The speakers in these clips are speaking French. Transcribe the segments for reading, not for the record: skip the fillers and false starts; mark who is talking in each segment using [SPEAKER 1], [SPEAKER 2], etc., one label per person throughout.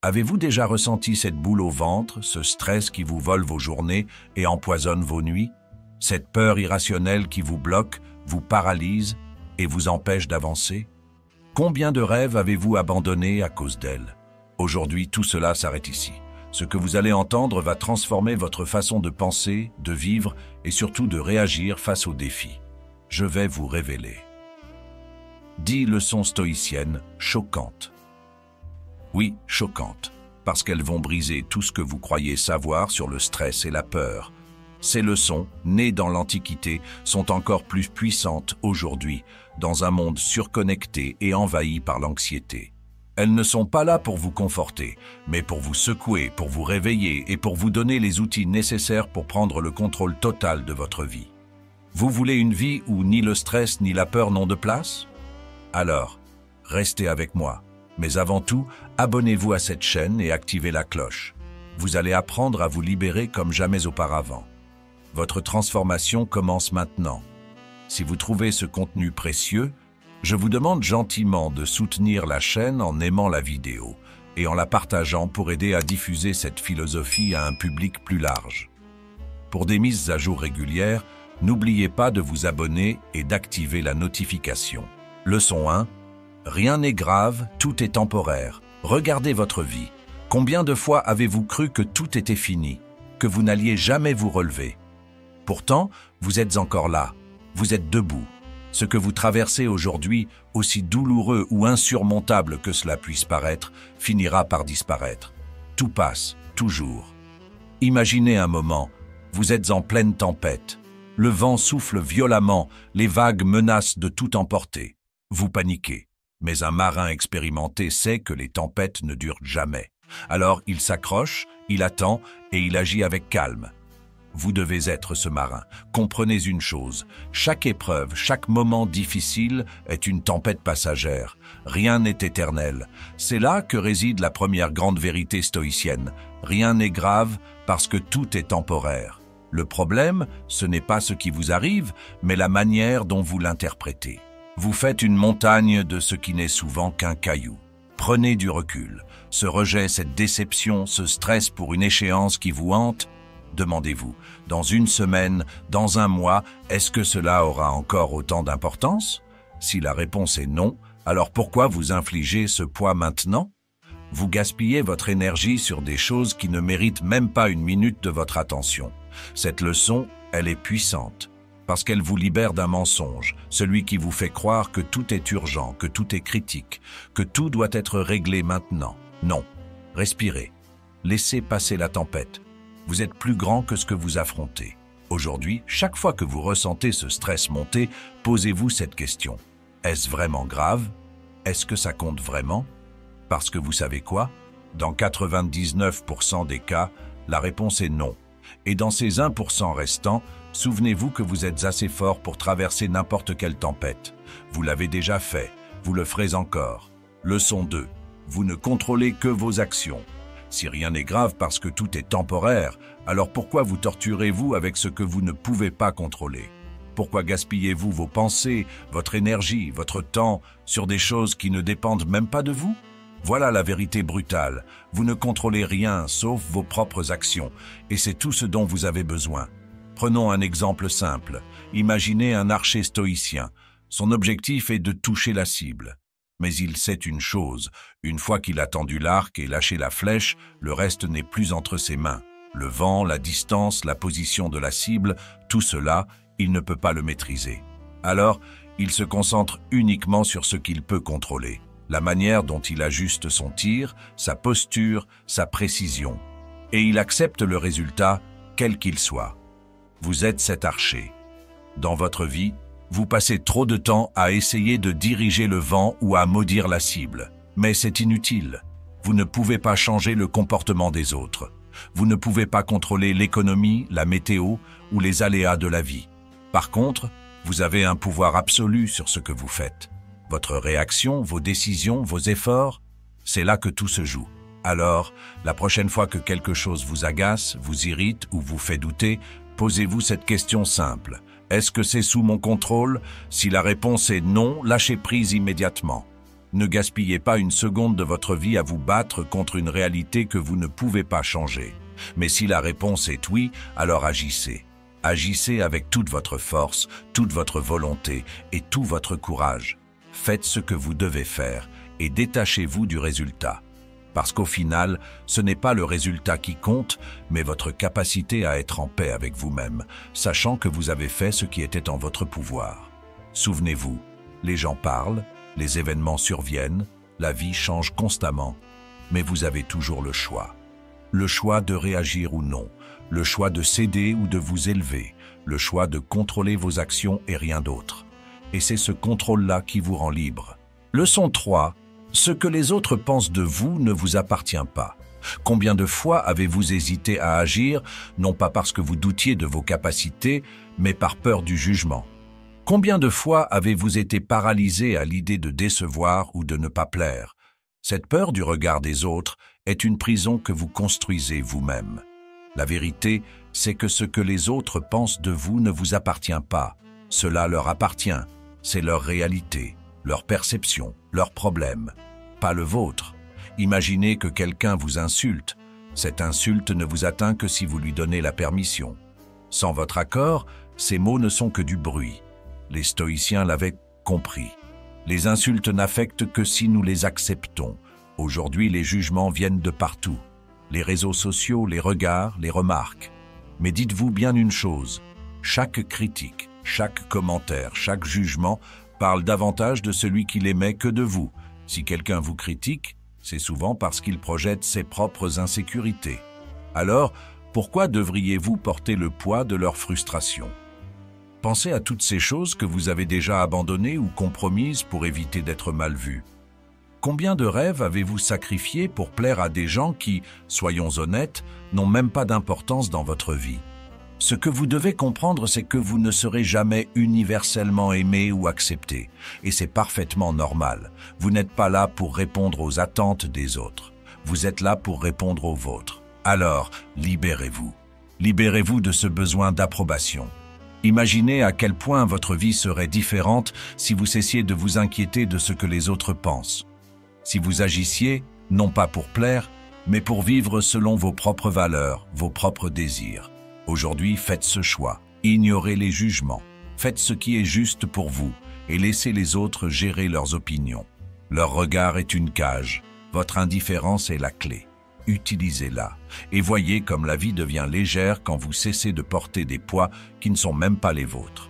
[SPEAKER 1] Avez-vous déjà ressenti cette boule au ventre, ce stress qui vous vole vos journées et empoisonne vos nuits? Cette peur irrationnelle qui vous bloque, vous paralyse et vous empêche d'avancer? Combien de rêves avez-vous abandonnés à cause d'elle? Aujourd'hui, tout cela s'arrête ici. Ce que vous allez entendre va transformer votre façon de penser, de vivre et surtout de réagir face aux défis. Je vais vous révéler 10 leçons stoïciennes choquantes. Oui, choquantes, parce qu'elles vont briser tout ce que vous croyez savoir sur le stress et la peur. Ces leçons, nées dans l'Antiquité, sont encore plus puissantes aujourd'hui, dans un monde surconnecté et envahi par l'anxiété. Elles ne sont pas là pour vous conforter, mais pour vous secouer, pour vous réveiller et pour vous donner les outils nécessaires pour prendre le contrôle total de votre vie. Vous voulez une vie où ni le stress ni la peur n'ont de place? Alors, restez avec moi. Mais avant tout, abonnez-vous à cette chaîne et activez la cloche. Vous allez apprendre à vous libérer comme jamais auparavant. Votre transformation commence maintenant. Si vous trouvez ce contenu précieux, je vous demande gentiment de soutenir la chaîne en aimant la vidéo et en la partageant pour aider à diffuser cette philosophie à un public plus large. Pour des mises à jour régulières, n'oubliez pas de vous abonner et d'activer la notification. Leçon 1. Rien n'est grave, tout est temporaire. Regardez votre vie. Combien de fois avez-vous cru que tout était fini, que vous n'alliez jamais vous relever? Pourtant, vous êtes encore là. Vous êtes debout. Ce que vous traversez aujourd'hui, aussi douloureux ou insurmontable que cela puisse paraître, finira par disparaître. Tout passe, toujours. Imaginez un moment, vous êtes en pleine tempête. Le vent souffle violemment, les vagues menacent de tout emporter. Vous paniquez. Mais un marin expérimenté sait que les tempêtes ne durent jamais. Alors il s'accroche, il attend et il agit avec calme. Vous devez être ce marin. Comprenez une chose, chaque épreuve, chaque moment difficile est une tempête passagère. Rien n'est éternel. C'est là que réside la première grande vérité stoïcienne. Rien n'est grave parce que tout est temporaire. Le problème, ce n'est pas ce qui vous arrive, mais la manière dont vous l'interprétez. Vous faites une montagne de ce qui n'est souvent qu'un caillou. Prenez du recul. Ce rejet, cette déception, ce stress pour une échéance qui vous hante, demandez-vous, dans une semaine, dans un mois, est-ce que cela aura encore autant d'importance? Si la réponse est non, alors pourquoi vous infligez ce poids maintenant? Vous gaspillez votre énergie sur des choses qui ne méritent même pas une minute de votre attention. Cette leçon, elle est puissante. Parce qu'elle vous libère d'un mensonge, celui qui vous fait croire que tout est urgent, que tout est critique, que tout doit être réglé maintenant. Non, respirez, laissez passer la tempête. Vous êtes plus grand que ce que vous affrontez. Aujourd'hui, chaque fois que vous ressentez ce stress monter, posez-vous cette question. Est-ce vraiment grave? Est-ce que ça compte vraiment? Parce que vous savez quoi? Dans 99% des cas, la réponse est non. Et dans ces 1% restants, souvenez-vous que vous êtes assez fort pour traverser n'importe quelle tempête. Vous l'avez déjà fait, vous le ferez encore. Leçon 2. Vous ne contrôlez que vos actions. Si rien n'est grave parce que tout est temporaire, alors pourquoi vous torturez-vous avec ce que vous ne pouvez pas contrôler? Pourquoi gaspillez-vous vos pensées, votre énergie, votre temps sur des choses qui ne dépendent même pas de vous? Voilà la vérité brutale. Vous ne contrôlez rien sauf vos propres actions, et c'est tout ce dont vous avez besoin. Prenons un exemple simple. Imaginez un archer stoïcien. Son objectif est de toucher la cible. Mais il sait une chose, une fois qu'il a tendu l'arc et lâché la flèche, le reste n'est plus entre ses mains. Le vent, la distance, la position de la cible, tout cela, il ne peut pas le maîtriser. Alors, il se concentre uniquement sur ce qu'il peut contrôler. La manière dont il ajuste son tir, sa posture, sa précision. Et il accepte le résultat, quel qu'il soit. Vous êtes cet archer. Dans votre vie, vous passez trop de temps à essayer de diriger le vent ou à maudire la cible. Mais c'est inutile. Vous ne pouvez pas changer le comportement des autres. Vous ne pouvez pas contrôler l'économie, la météo ou les aléas de la vie. Par contre, vous avez un pouvoir absolu sur ce que vous faites. Votre réaction, vos décisions, vos efforts, c'est là que tout se joue. Alors, la prochaine fois que quelque chose vous agace, vous irrite ou vous fait douter, posez-vous cette question simple. Est-ce que c'est sous mon contrôle? Si la réponse est non, lâchez prise immédiatement. Ne gaspillez pas une seconde de votre vie à vous battre contre une réalité que vous ne pouvez pas changer. Mais si la réponse est oui, alors agissez. Agissez avec toute votre force, toute votre volonté et tout votre courage. Faites ce que vous devez faire et détachez-vous du résultat. Parce qu'au final, ce n'est pas le résultat qui compte, mais votre capacité à être en paix avec vous-même, sachant que vous avez fait ce qui était en votre pouvoir. Souvenez-vous, les gens parlent, les événements surviennent, la vie change constamment, mais vous avez toujours le choix. Le choix de réagir ou non, le choix de céder ou de vous élever, le choix de contrôler vos actions et rien d'autre. Et c'est ce contrôle-là qui vous rend libre. Leçon 3. Ce que les autres pensent de vous ne vous appartient pas. Combien de fois avez-vous hésité à agir, non pas parce que vous doutiez de vos capacités, mais par peur du jugement? Combien de fois avez-vous été paralysé à l'idée de décevoir ou de ne pas plaire? Cette peur du regard des autres est une prison que vous construisez vous-même. La vérité, c'est que ce que les autres pensent de vous ne vous appartient pas. Cela leur appartient. C'est leur réalité, leur perception, leur problème, pas le vôtre. Imaginez que quelqu'un vous insulte. Cette insulte ne vous atteint que si vous lui donnez la permission. Sans votre accord, ces mots ne sont que du bruit. Les stoïciens l'avaient compris. Les insultes n'affectent que si nous les acceptons. Aujourd'hui, les jugements viennent de partout. Les réseaux sociaux, les regards, les remarques. Mais dites-vous bien une chose, chaque critique, chaque commentaire, chaque jugement parle davantage de celui qui l'émet que de vous. Si quelqu'un vous critique, c'est souvent parce qu'il projette ses propres insécurités. Alors, pourquoi devriez-vous porter le poids de leur frustration? Pensez à toutes ces choses que vous avez déjà abandonnées ou compromises pour éviter d'être mal vues. Combien de rêves avez-vous sacrifiés pour plaire à des gens qui, soyons honnêtes, n'ont même pas d'importance dans votre vie? Ce que vous devez comprendre, c'est que vous ne serez jamais universellement aimé ou accepté. Et c'est parfaitement normal. Vous n'êtes pas là pour répondre aux attentes des autres. Vous êtes là pour répondre aux vôtres. Alors, libérez-vous. Libérez-vous de ce besoin d'approbation. Imaginez à quel point votre vie serait différente si vous cessiez de vous inquiéter de ce que les autres pensent. Si vous agissiez, non pas pour plaire, mais pour vivre selon vos propres valeurs, vos propres désirs. Aujourd'hui, faites ce choix. Ignorez les jugements. Faites ce qui est juste pour vous et laissez les autres gérer leurs opinions. Leur regard est une cage. Votre indifférence est la clé. Utilisez-la et voyez comme la vie devient légère quand vous cessez de porter des poids qui ne sont même pas les vôtres.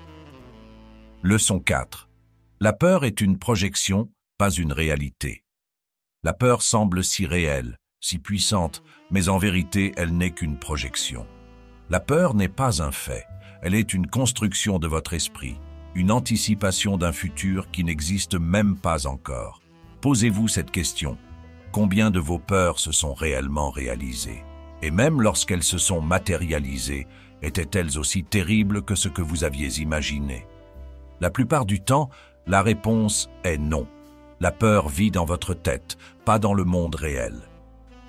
[SPEAKER 1] Leçon 4. La peur est une projection, pas une réalité. La peur semble si réelle, si puissante, mais en vérité, elle n'est qu'une projection. La peur n'est pas un fait, elle est une construction de votre esprit, une anticipation d'un futur qui n'existe même pas encore. Posez-vous cette question. Combien de vos peurs se sont réellement réalisées? Et même lorsqu'elles se sont matérialisées, étaient-elles aussi terribles que ce que vous aviez imaginé? La plupart du temps, la réponse est non. La peur vit dans votre tête, pas dans le monde réel.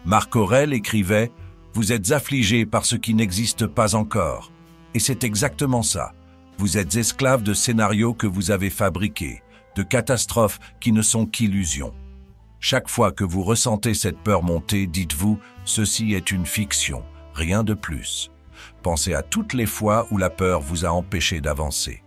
[SPEAKER 1] Marc Aurèle écrivait « Vous êtes affligés par ce qui n'existe pas encore ». Et c'est exactement ça. Vous êtes esclaves de scénarios que vous avez fabriqués, de catastrophes qui ne sont qu'illusions. Chaque fois que vous ressentez cette peur monter, dites-vous « Ceci est une fiction, rien de plus ». Pensez à toutes les fois où la peur vous a empêché d'avancer.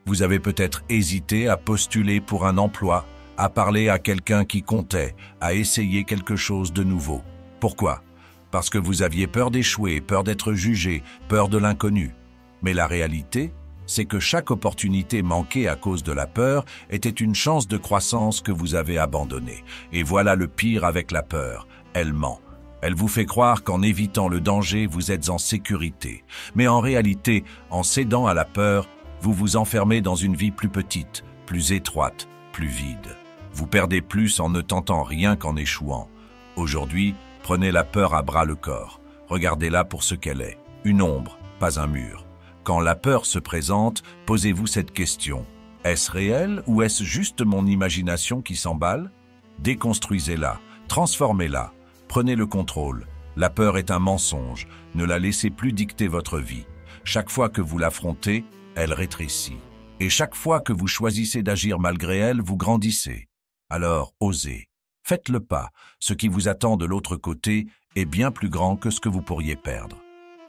[SPEAKER 1] Vous avez peut-être hésité à postuler pour un emploi, à parler à quelqu'un qui comptait, à essayer quelque chose de nouveau. Pourquoi? Parce que vous aviez peur d'échouer, peur d'être jugé, peur de l'inconnu. Mais la réalité, c'est que chaque opportunité manquée à cause de la peur était une chance de croissance que vous avez abandonnée. Et voilà le pire avec la peur, elle ment. Elle vous fait croire qu'en évitant le danger, vous êtes en sécurité. Mais en réalité, en cédant à la peur, vous vous enfermez dans une vie plus petite, plus étroite, plus vide. Vous perdez plus en ne tentant rien qu'en échouant. Aujourd'hui, prenez la peur à bras le corps. Regardez-la pour ce qu'elle est, une ombre, pas un mur. Quand la peur se présente, posez-vous cette question. Est-ce réel ou est-ce juste mon imagination qui s'emballe? Déconstruisez-la, transformez-la, prenez le contrôle. La peur est un mensonge, ne la laissez plus dicter votre vie. Chaque fois que vous l'affrontez, elle rétrécit. Et chaque fois que vous choisissez d'agir malgré elle, vous grandissez. Alors, osez. Faites le pas. Ce qui vous attend de l'autre côté est bien plus grand que ce que vous pourriez perdre.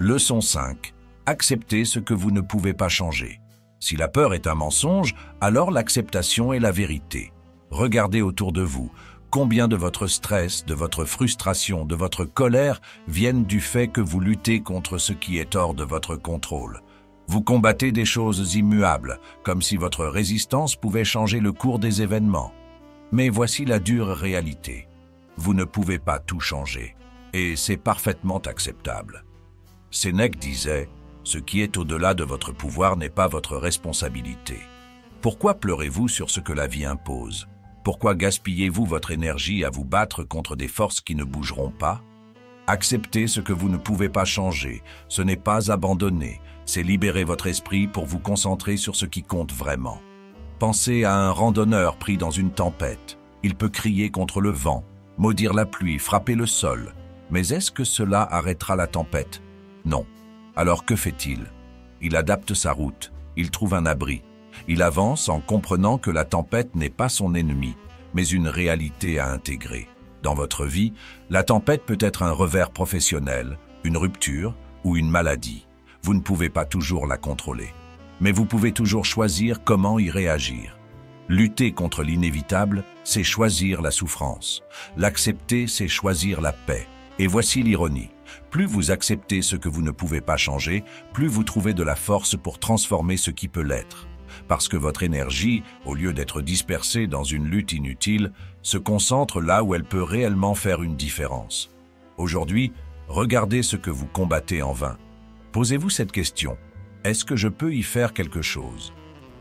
[SPEAKER 1] Leçon 5. Acceptez ce que vous ne pouvez pas changer. Si la peur est un mensonge, alors l'acceptation est la vérité. Regardez autour de vous. Combien de votre stress, de votre frustration, de votre colère viennent du fait que vous luttez contre ce qui est hors de votre contrôle. Vous combattez des choses immuables, comme si votre résistance pouvait changer le cours des événements. Mais voici la dure réalité. Vous ne pouvez pas tout changer, et c'est parfaitement acceptable. Sénèque disait « Ce qui est au-delà de votre pouvoir n'est pas votre responsabilité ». Pourquoi pleurez-vous sur ce que la vie impose? Pourquoi gaspillez-vous votre énergie à vous battre contre des forces qui ne bougeront pas? Acceptez ce que vous ne pouvez pas changer, ce n'est pas abandonner, c'est libérer votre esprit pour vous concentrer sur ce qui compte vraiment. Pensez à un randonneur pris dans une tempête. Il peut crier contre le vent, maudire la pluie, frapper le sol. Mais est-ce que cela arrêtera la tempête? Non. Alors que fait-il? Il adapte sa route, il trouve un abri. Il avance en comprenant que la tempête n'est pas son ennemi, mais une réalité à intégrer. Dans votre vie, la tempête peut être un revers professionnel, une rupture ou une maladie. Vous ne pouvez pas toujours la contrôler. Mais vous pouvez toujours choisir comment y réagir. Lutter contre l'inévitable, c'est choisir la souffrance. L'accepter, c'est choisir la paix. Et voici l'ironie. Plus vous acceptez ce que vous ne pouvez pas changer, plus vous trouvez de la force pour transformer ce qui peut l'être. Parce que votre énergie, au lieu d'être dispersée dans une lutte inutile, se concentre là où elle peut réellement faire une différence. Aujourd'hui, regardez ce que vous combattez en vain. Posez-vous cette question. Est-ce que je peux y faire quelque chose?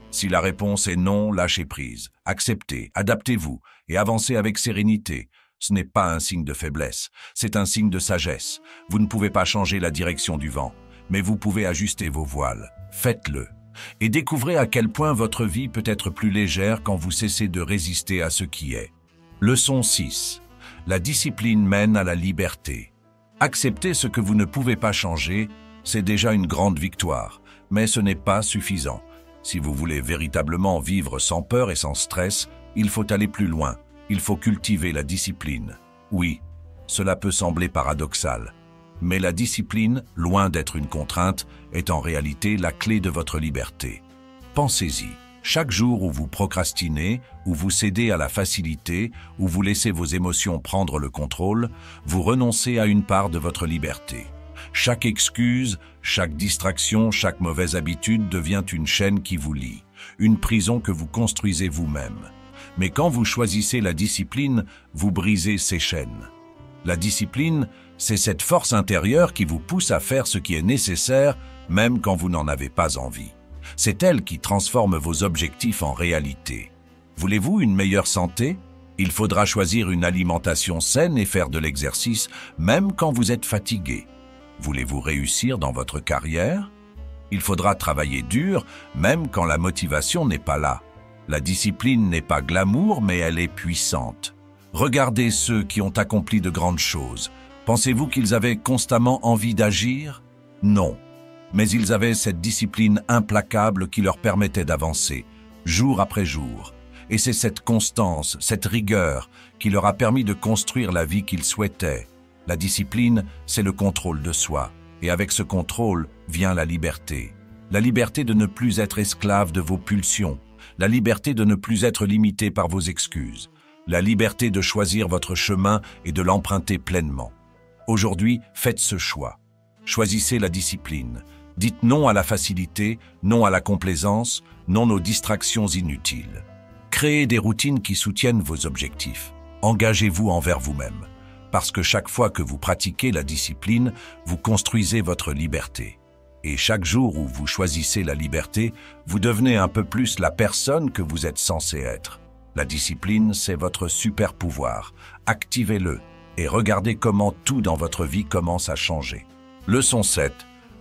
[SPEAKER 1] Si la réponse est non, lâchez prise, acceptez, adaptez-vous et avancez avec sérénité. Ce n'est pas un signe de faiblesse, c'est un signe de sagesse. Vous ne pouvez pas changer la direction du vent, mais vous pouvez ajuster vos voiles. Faites-le. Et découvrez à quel point votre vie peut être plus légère quand vous cessez de résister à ce qui est. Leçon 6. La discipline mène à la liberté. Accepter ce que vous ne pouvez pas changer, c'est déjà une grande victoire, mais ce n'est pas suffisant. Si vous voulez véritablement vivre sans peur et sans stress, il faut aller plus loin. Il faut cultiver la discipline. Oui, cela peut sembler paradoxal. Mais la discipline, loin d'être une contrainte, est en réalité la clé de votre liberté. Pensez-y, chaque jour où vous procrastinez, où vous cédez à la facilité, où vous laissez vos émotions prendre le contrôle, vous renoncez à une part de votre liberté. Chaque excuse, chaque distraction, chaque mauvaise habitude devient une chaîne qui vous lie, une prison que vous construisez vous-même. Mais quand vous choisissez la discipline, vous brisez ces chaînes. La discipline, c'est cette force intérieure qui vous pousse à faire ce qui est nécessaire, même quand vous n'en avez pas envie. C'est elle qui transforme vos objectifs en réalité. Voulez-vous une meilleure santé? Il faudra choisir une alimentation saine et faire de l'exercice, même quand vous êtes fatigué. Voulez-vous réussir dans votre carrière? Il faudra travailler dur, même quand la motivation n'est pas là. La discipline n'est pas glamour, mais elle est puissante. Regardez ceux qui ont accompli de grandes choses. Pensez-vous qu'ils avaient constamment envie d'agir? Non. Mais ils avaient cette discipline implacable qui leur permettait d'avancer, jour après jour. Et c'est cette constance, cette rigueur, qui leur a permis de construire la vie qu'ils souhaitaient. La discipline, c'est le contrôle de soi. Et avec ce contrôle vient la liberté. La liberté de ne plus être esclave de vos pulsions. La liberté de ne plus être limité par vos excuses. La liberté de choisir votre chemin et de l'emprunter pleinement. Aujourd'hui, faites ce choix. Choisissez la discipline. Dites non à la facilité, non à la complaisance, non aux distractions inutiles. Créez des routines qui soutiennent vos objectifs. Engagez-vous envers vous-même. Parce que chaque fois que vous pratiquez la discipline, vous construisez votre liberté. Et chaque jour où vous choisissez la liberté, vous devenez un peu plus la personne que vous êtes censé être. La discipline, c'est votre super pouvoir. Activez-le et regardez comment tout dans votre vie commence à changer. Leçon 7.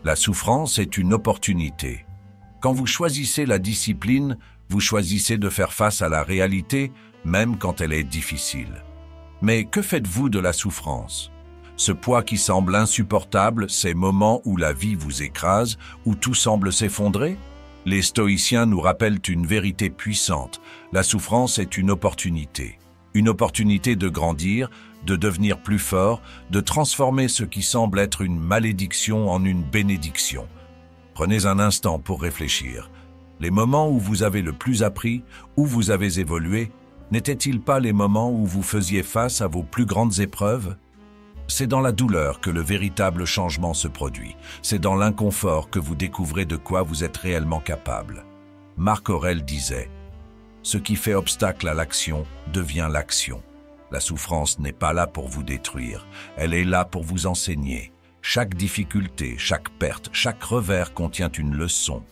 [SPEAKER 1] La souffrance est une opportunité. Quand vous choisissez la discipline, vous choisissez de faire face à la réalité, même quand elle est difficile. Mais que faites-vous de la souffrance? Ce poids qui semble insupportable, ces moments où la vie vous écrase, où tout semble s'effondrer? Les stoïciens nous rappellent une vérité puissante. La souffrance est une opportunité. Une opportunité de grandir, de devenir plus fort, de transformer ce qui semble être une malédiction en une bénédiction. Prenez un instant pour réfléchir. Les moments où vous avez le plus appris, où vous avez évolué, n'étaient-ils pas les moments où vous faisiez face à vos plus grandes épreuves? C'est dans la douleur que le véritable changement se produit. C'est dans l'inconfort que vous découvrez de quoi vous êtes réellement capable. Marc Aurèle disait « Ce qui fait obstacle à l'action devient l'action ». La souffrance n'est pas là pour vous détruire, elle est là pour vous enseigner. Chaque difficulté, chaque perte, chaque revers contient une leçon.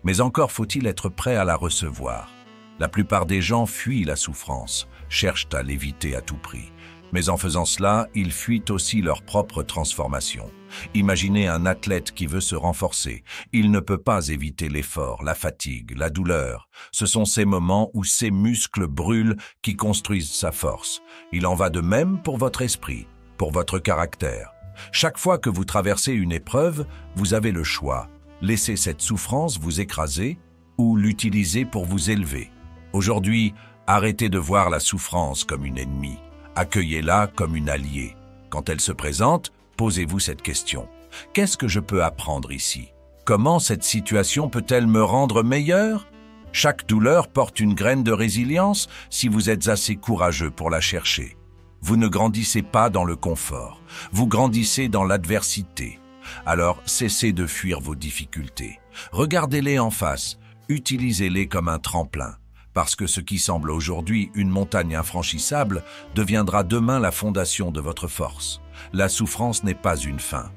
[SPEAKER 1] Mais encore faut-il être prêt à la recevoir. La plupart des gens fuient la souffrance, cherchent à l'éviter à tout prix. Mais en faisant cela, ils fuient aussi leur propre transformation. Imaginez un athlète qui veut se renforcer. Il ne peut pas éviter l'effort, la fatigue, la douleur. Ce sont ces moments où ses muscles brûlent qui construisent sa force. Il en va de même pour votre esprit, pour votre caractère. Chaque fois que vous traversez une épreuve, vous avez le choix. Laissez cette souffrance vous écraser ou l'utiliser pour vous élever. Aujourd'hui, arrêtez de voir la souffrance comme une ennemie. Accueillez-la comme une alliée. Quand elle se présente, posez-vous cette question. Qu'est-ce que je peux apprendre ici? Comment cette situation peut-elle me rendre meilleur? Chaque douleur porte une graine de résilience si vous êtes assez courageux pour la chercher. Vous ne grandissez pas dans le confort, vous grandissez dans l'adversité. Alors cessez de fuir vos difficultés. Regardez-les en face, utilisez-les comme un tremplin. Parce que ce qui semble aujourd'hui une montagne infranchissable deviendra demain la fondation de votre force. La souffrance n'est pas une fin,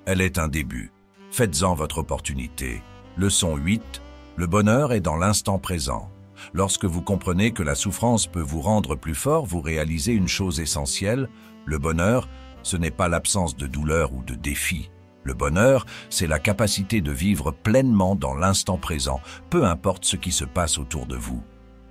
[SPEAKER 1] elle est un début. Faites-en votre opportunité. Leçon 8, le bonheur est dans l'instant présent. Lorsque vous comprenez que la souffrance peut vous rendre plus fort, vous réalisez une chose essentielle, le bonheur, ce n'est pas l'absence de douleur ou de défi. Le bonheur, c'est la capacité de vivre pleinement dans l'instant présent, peu importe ce qui se passe autour de vous.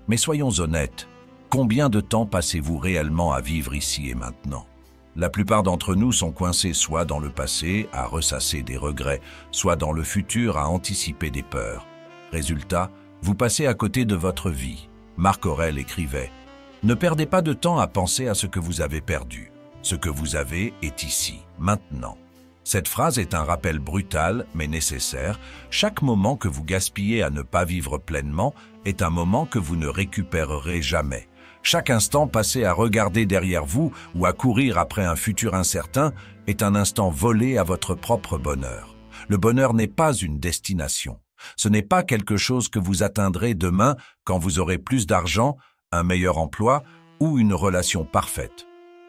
[SPEAKER 1] Mais soyons honnêtes, combien de temps passez-vous réellement à vivre ici et maintenant? La plupart d'entre nous sont coincés soit dans le passé, à ressasser des regrets, soit dans le futur, à anticiper des peurs. Résultat, vous passez à côté de votre vie. Marc Aurèle écrivait « Ne perdez pas de temps à penser à ce que vous avez perdu. Ce que vous avez est ici, maintenant. » Cette phrase est un rappel brutal, mais nécessaire. Chaque moment que vous gaspillez à ne pas vivre pleinement est un moment que vous ne récupérerez jamais. Chaque instant passé à regarder derrière vous ou à courir après un futur incertain est un instant volé à votre propre bonheur. Le bonheur n'est pas une destination. Ce n'est pas quelque chose que vous atteindrez demain quand vous aurez plus d'argent, un meilleur emploi ou une relation parfaite.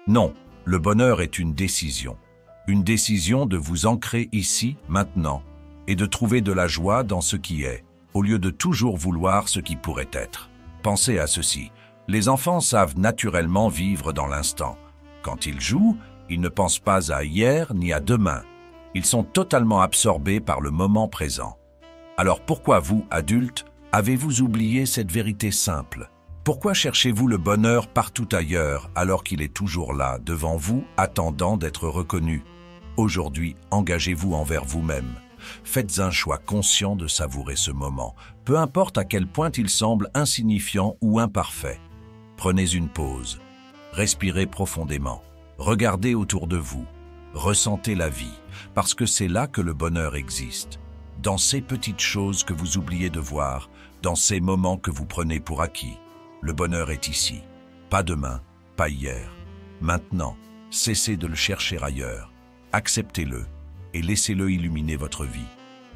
[SPEAKER 1] Non, le bonheur est une décision. Une décision de vous ancrer ici, maintenant, et de trouver de la joie dans ce qui est, au lieu de toujours vouloir ce qui pourrait être. Pensez à ceci, les enfants savent naturellement vivre dans l'instant. Quand ils jouent, ils ne pensent pas à hier ni à demain. Ils sont totalement absorbés par le moment présent. Alors pourquoi vous, adultes, avez-vous oublié cette vérité simple? Pourquoi cherchez-vous le bonheur partout ailleurs alors qu'il est toujours là, devant vous, attendant d'être reconnu? Aujourd'hui, engagez-vous envers vous-même. Faites un choix conscient de savourer ce moment, peu importe à quel point il semble insignifiant ou imparfait. Prenez une pause, respirez profondément, regardez autour de vous, ressentez la vie, parce que c'est là que le bonheur existe. Dans ces petites choses que vous oubliez de voir, dans ces moments que vous prenez pour acquis. Le bonheur est ici, pas demain, pas hier. Maintenant, cessez de le chercher ailleurs. Acceptez-le et laissez-le illuminer votre vie.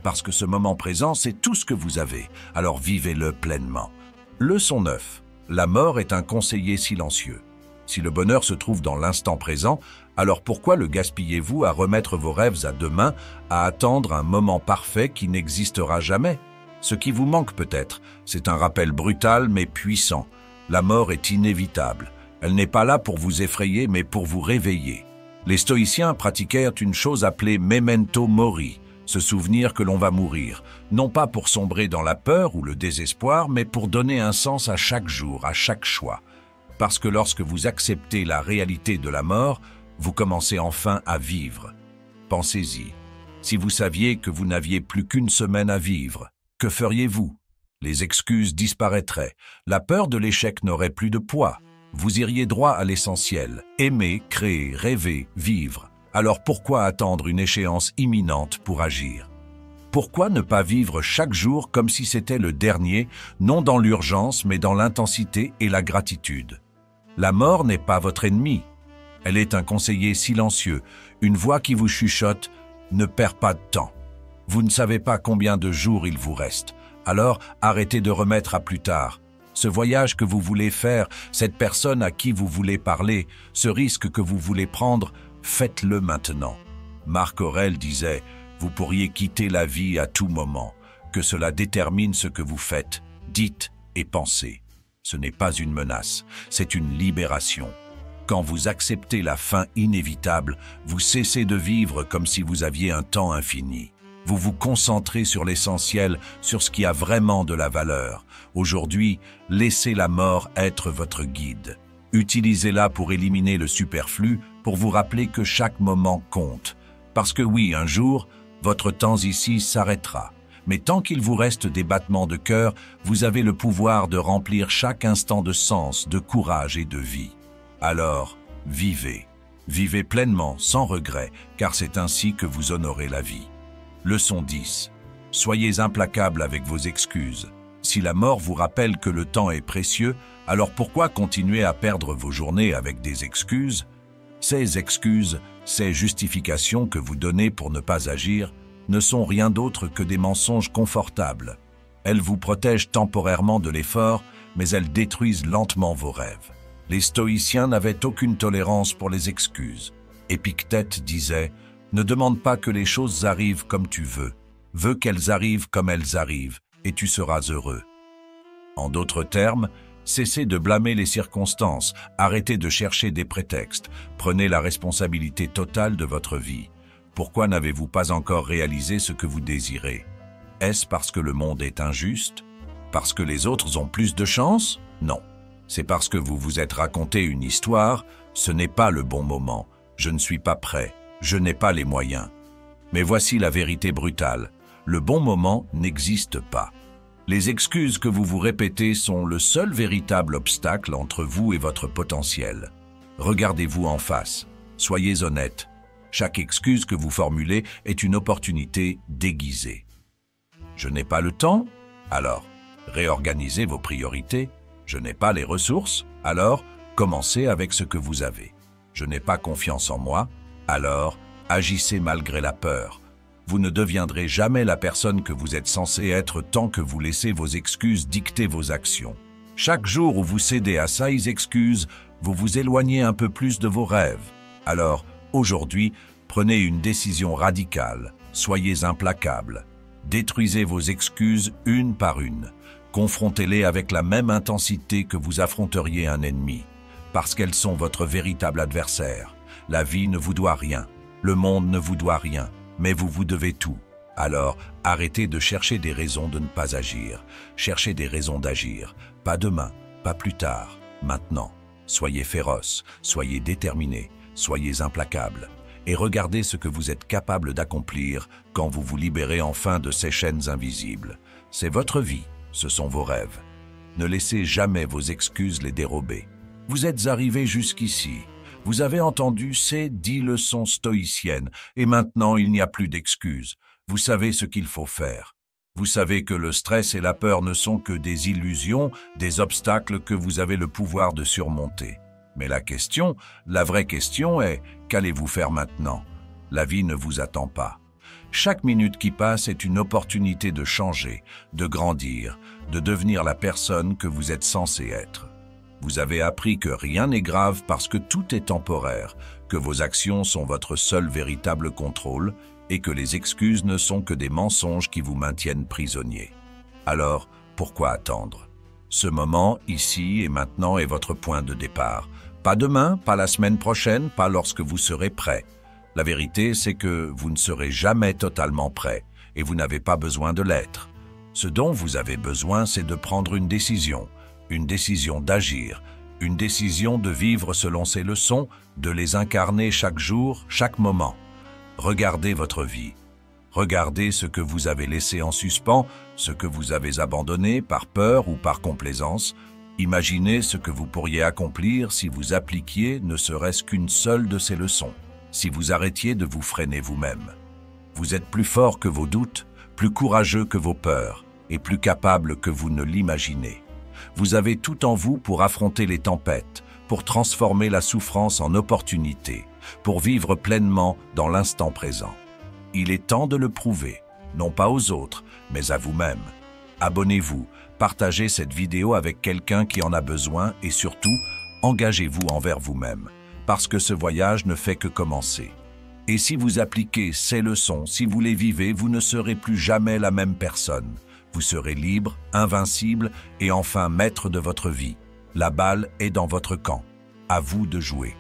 [SPEAKER 1] Parce que ce moment présent, c'est tout ce que vous avez, alors vivez-le pleinement. Leçon 9. La mort est un conseiller silencieux. Si le bonheur se trouve dans l'instant présent, alors pourquoi le gaspillez-vous à remettre vos rêves à demain, à attendre un moment parfait qui n'existera jamais? Ce qui vous manque peut-être, c'est un rappel brutal mais puissant. La mort est inévitable. Elle n'est pas là pour vous effrayer mais pour vous réveiller. Les stoïciens pratiquèrent une chose appelée memento mori, se souvenir que l'on va mourir, non pas pour sombrer dans la peur ou le désespoir, mais pour donner un sens à chaque jour, à chaque choix. Parce que lorsque vous acceptez la réalité de la mort, vous commencez enfin à vivre. Pensez-y. Si vous saviez que vous n'aviez plus qu'une semaine à vivre, que feriez-vous? Les excuses disparaîtraient. La peur de l'échec n'aurait plus de poids. Vous iriez droit à l'essentiel. Aimer, créer, rêver, vivre. Alors pourquoi attendre une échéance imminente pour agir? Pourquoi ne pas vivre chaque jour comme si c'était le dernier, non dans l'urgence mais dans l'intensité et la gratitude? La mort n'est pas votre ennemi. Elle est un conseiller silencieux, une voix qui vous chuchote « Ne perds pas de temps ». Vous ne savez pas combien de jours il vous reste, alors arrêtez de remettre à plus tard. Ce voyage que vous voulez faire, cette personne à qui vous voulez parler, ce risque que vous voulez prendre, faites-le maintenant. Marc Aurèle disait « Vous pourriez quitter la vie à tout moment, que cela détermine ce que vous faites, dites et pensez. » Ce n'est pas une menace, c'est une libération. Quand vous acceptez la fin inévitable, vous cessez de vivre comme si vous aviez un temps infini. Vous vous concentrez sur l'essentiel, sur ce qui a vraiment de la valeur. Aujourd'hui, laissez la mort être votre guide. Utilisez-la pour éliminer le superflu, pour vous rappeler que chaque moment compte. Parce que oui, un jour, votre temps ici s'arrêtera. Mais tant qu'il vous reste des battements de cœur, vous avez le pouvoir de remplir chaque instant de sens, de courage et de vie. Alors, vivez. Vivez pleinement, sans regret, car c'est ainsi que vous honorez la vie. Leçon 10. Soyez implacable avec vos excuses. Si la mort vous rappelle que le temps est précieux, alors pourquoi continuer à perdre vos journées avec des excuses? Ces excuses, ces justifications que vous donnez pour ne pas agir, ne sont rien d'autre que des mensonges confortables. Elles vous protègent temporairement de l'effort, mais elles détruisent lentement vos rêves. Les stoïciens n'avaient aucune tolérance pour les excuses. Épictète disait « Ne demande pas que les choses arrivent comme tu veux qu'elles arrivent comme elles arrivent, et tu seras heureux. » En d'autres termes, cessez de blâmer les circonstances, arrêtez de chercher des prétextes, prenez la responsabilité totale de votre vie. Pourquoi n'avez-vous pas encore réalisé ce que vous désirez? Est-ce parce que le monde est injuste? Parce que les autres ont plus de chance? Non. C'est parce que vous vous êtes raconté une histoire, ce n'est pas le bon moment, je ne suis pas prêt, je n'ai pas les moyens. Mais voici la vérité brutale, le bon moment n'existe pas. Les excuses que vous vous répétez sont le seul véritable obstacle entre vous et votre potentiel. Regardez-vous en face, soyez honnête. Chaque excuse que vous formulez est une opportunité déguisée. Je n'ai pas le temps? Alors, réorganisez vos priorités. Je n'ai pas les ressources? Alors, commencez avec ce que vous avez. Je n'ai pas confiance en moi? Alors, agissez malgré la peur. Vous ne deviendrez jamais la personne que vous êtes censé être tant que vous laissez vos excuses dicter vos actions. Chaque jour où vous cédez à ces excuses, vous vous éloignez un peu plus de vos rêves. Alors, aujourd'hui, prenez une décision radicale, soyez implacable. Détruisez vos excuses une par une. Confrontez-les avec la même intensité que vous affronteriez un ennemi, parce qu'elles sont votre véritable adversaire. La vie ne vous doit rien, le monde ne vous doit rien, mais vous vous devez tout. Alors, arrêtez de chercher des raisons de ne pas agir. Cherchez des raisons d'agir. Pas demain, pas plus tard, maintenant. Soyez féroce, soyez déterminé, soyez implacable. Et regardez ce que vous êtes capable d'accomplir quand vous vous libérez enfin de ces chaînes invisibles. C'est votre vie, ce sont vos rêves. Ne laissez jamais vos excuses les dérober. Vous êtes arrivé jusqu'ici. Vous avez entendu ces 10 leçons stoïciennes et maintenant il n'y a plus d'excuses. Vous savez ce qu'il faut faire. Vous savez que le stress et la peur ne sont que des illusions, des obstacles que vous avez le pouvoir de surmonter. Mais la vraie question est, qu'allez-vous faire maintenant? La vie ne vous attend pas. Chaque minute qui passe est une opportunité de changer, de grandir, de devenir la personne que vous êtes censé être. Vous avez appris que rien n'est grave parce que tout est temporaire, que vos actions sont votre seul véritable contrôle et que les excuses ne sont que des mensonges qui vous maintiennent prisonnier. Alors, pourquoi attendre? Ce moment, ici et maintenant, est votre point de départ. Pas demain, pas la semaine prochaine, pas lorsque vous serez prêt. La vérité, c'est que vous ne serez jamais totalement prêt et vous n'avez pas besoin de l'être. Ce dont vous avez besoin, c'est de prendre une décision d'agir, une décision de vivre selon ces leçons, de les incarner chaque jour, chaque moment. Regardez votre vie. Regardez ce que vous avez laissé en suspens, ce que vous avez abandonné par peur ou par complaisance. Imaginez ce que vous pourriez accomplir si vous appliquiez ne serait-ce qu'une seule de ces leçons, si vous arrêtiez de vous freiner vous-même. Vous êtes plus fort que vos doutes, plus courageux que vos peurs, et plus capable que vous ne l'imaginez. Vous avez tout en vous pour affronter les tempêtes, pour transformer la souffrance en opportunité, pour vivre pleinement dans l'instant présent. Il est temps de le prouver, non pas aux autres, mais à vous-même. Abonnez-vous, partagez cette vidéo avec quelqu'un qui en a besoin et surtout, engagez-vous envers vous-même, parce que ce voyage ne fait que commencer. Et si vous appliquez ces leçons, si vous les vivez, vous ne serez plus jamais la même personne. Vous serez libre, invincible et enfin maître de votre vie. La balle est dans votre camp. À vous de jouer.